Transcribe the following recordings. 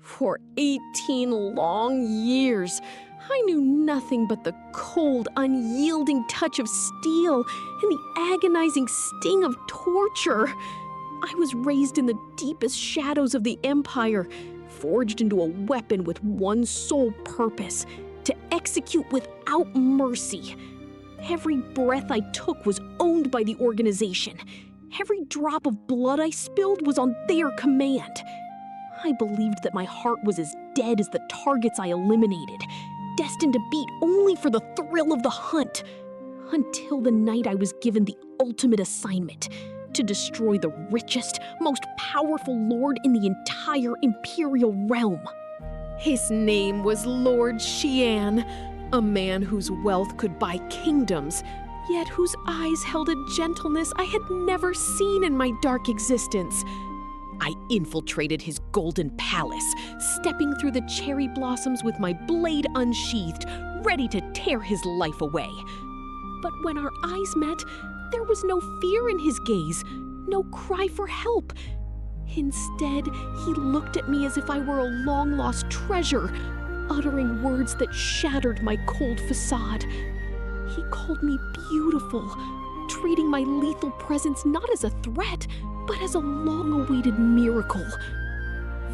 For 18 long years, I knew nothing but the cold, unyielding touch of steel and the agonizing sting of torture. I was raised in the deepest shadows of the Empire, forged into a weapon with one sole purpose: to execute without mercy. Every breath I took was owned by the organization. Every drop of blood I spilled was on their command. I believed that my heart was as dead as the targets I eliminated, destined to beat only for the thrill of the hunt, until the night I was given the ultimate assignment: to destroy the richest, most powerful lord in the entire Imperial realm. His name was Lord Xian, a man whose wealth could buy kingdoms, yet whose eyes held a gentleness I had never seen in my dark existence. I infiltrated his golden palace, stepping through the cherry blossoms with my blade unsheathed, ready to tear his life away. But when our eyes met, there was no fear in his gaze, no cry for help. Instead, he looked at me as if I were a long-lost treasure, uttering words that shattered my cold facade. He called me beautiful, treating my lethal presence not as a threat, but as a long-awaited miracle.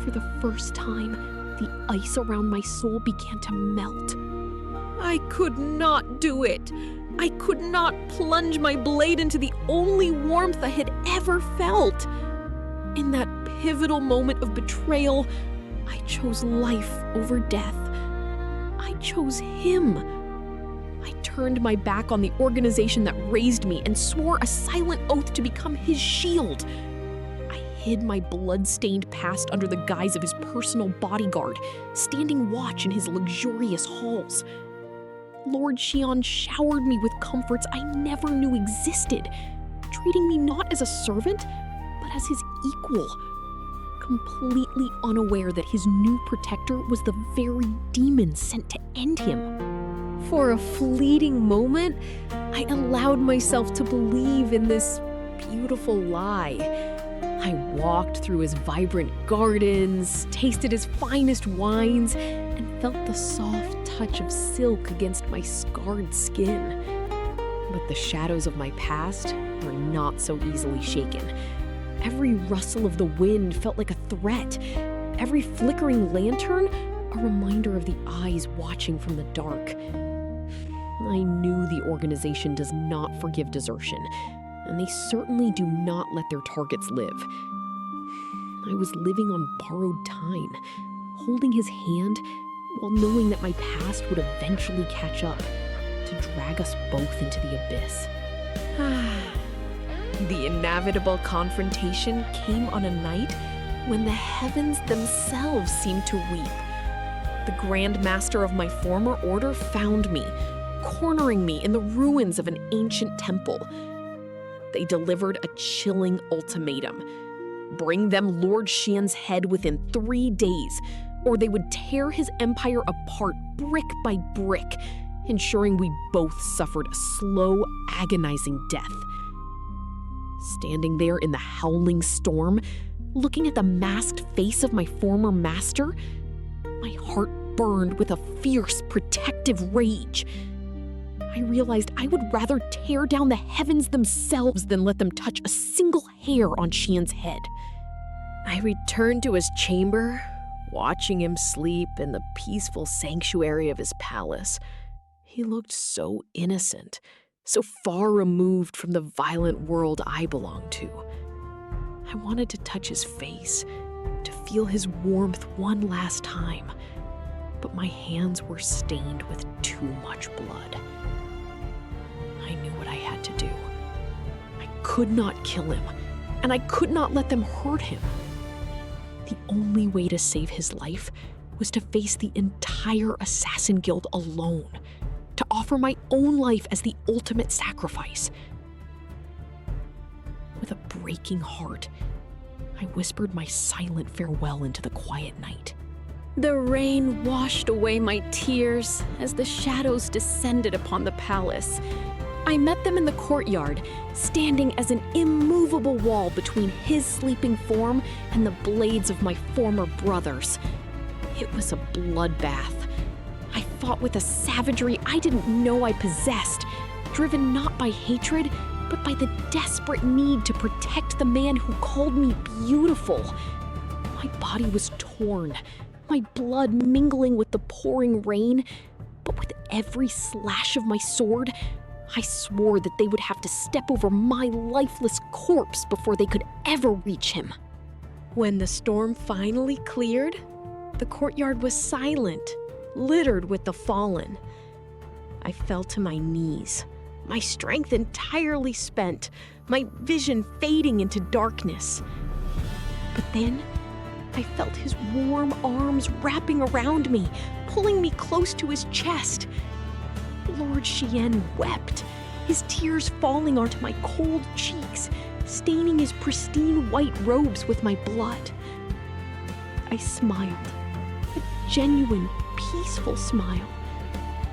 For the first time, the ice around my soul began to melt. I could not do it. I could not plunge my blade into the only warmth I had ever felt. In that pivotal moment of betrayal, I chose life over death. I chose him. I turned my back on the organization that raised me and swore a silent oath to become his shield. I hid my blood-stained past under the guise of his personal bodyguard, standing watch in his luxurious halls. Lord Xian showered me with comforts I never knew existed, treating me not as a servant, but as his equal, completely unaware that his new protector was the very demon sent to end him. For a fleeting moment, I allowed myself to believe in this beautiful lie. I walked through his vibrant gardens, tasted his finest wines, and felt the soft touch of silk against my scarred skin. But the shadows of my past were not so easily shaken. Every rustle of the wind felt like a threat. Every flickering lantern, a reminder of the eyes watching from the dark. I knew the organization does not forgive desertion, and they certainly do not let their targets live. I was living on borrowed time, holding his hand while knowing that my past would eventually catch up, to drag us both into the abyss. The inevitable confrontation came on a night when the heavens themselves seemed to weep. The Grand Master of my former order found me, cornering me in the ruins of an ancient temple. They delivered a chilling ultimatum: bring them Lord Xian's head within 3 days, or they would tear his empire apart brick by brick, ensuring we both suffered a slow, agonizing death. Standing there in the howling storm, looking at the masked face of my former master, my heart burned with a fierce, protective rage. I realized I would rather tear down the heavens themselves than let them touch a single hair on Xian's head. I returned to his chamber, watching him sleep in the peaceful sanctuary of his palace. He looked so innocent, so far removed from the violent world I belonged to. I wanted to touch his face, to feel his warmth one last time, but my hands were stained with too much blood. I knew what I had to do. I could not kill him, and I could not let them hurt him. The only way to save his life was to face the entire Assassin Guild alone, to offer my own life as the ultimate sacrifice. With a breaking heart, I whispered my silent farewell into the quiet night. The rain washed away my tears as the shadows descended upon the palace. I met them in the courtyard, standing as an immovable wall between his sleeping form and the blades of my former brothers. It was a bloodbath. I fought with a savagery I didn't know I possessed, driven not by hatred, but by the desperate need to protect the man who called me beautiful. My body was torn, my blood mingling with the pouring rain, but with every slash of my sword, I swore that they would have to step over my lifeless corpse before they could ever reach him. When the storm finally cleared, the courtyard was silent, littered with the fallen. I fell to my knees, my strength entirely spent, my vision fading into darkness. But then, I felt his warm arms wrapping around me, pulling me close to his chest. Lord Chien wept, his tears falling onto my cold cheeks, staining his pristine white robes with my blood. I smiled, a genuine, peaceful smile,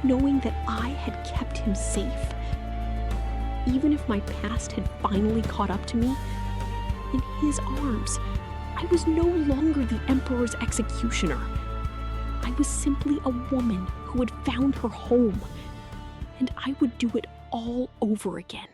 knowing that I had kept him safe. Even if my past had finally caught up to me, in his arms, I was no longer the Emperor's executioner. I was simply a woman who had found her home, and I would do it all over again.